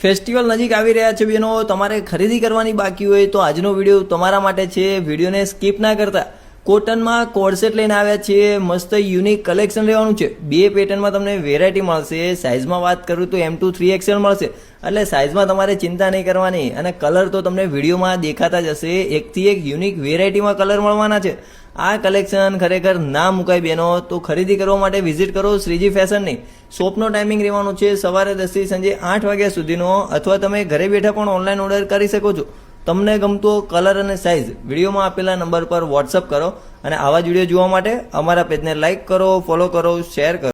Festival નજીક આવી રહ્યા છે બેનો, તમારે ખરીદી કરવાની બાકી હોય તો આજનો વિડીયો તમારા માટે છે. વિડીયોને સ્કીપ ના કરતા. કોટનમાં કોડસેટ લઈને આવ્યા છીએ. મસ્ત યુનિક કલેક્શન લેવાનું છે. બે પેટર્નમાં તમને વેરાયટી મળશે. સાઇઝમાં વાત કરું તો M2 3XL મળશે, એટલે સાઇઝમાં તમારે ચિંતા નહીં કરવાની. અને કલર તો તમને વિડીયોમાં દેખાતા જ હશે. એકથી એક યુનિક વેરાયટીમાં કલર મળવાના છે. આ કલેક્શન ખરેખર ના મુકાય બેનો. તો ખરીદી કરવા માટે વિઝિટ કરો શ્રીજી ફેશનની. શોપનો ટાઈમિંગ રહેવાનો છે સવારે 10 થી સાંજે 8 વાગ્યા સુધીનો, અથવા તમે ઘરે બેઠા પણ ઓનલાઈન ઓર્ડર કરી શકો છો. તમને ગમતો કલર અને સાઇઝ વિડીયોમાં આપેલા નંબર પર વોટ્સઅપ કરો. અને આવા જ વિડીયો જોવા માટે અમારા પેજને લાઇક કરો, ફોલો કરો, શેર કરો.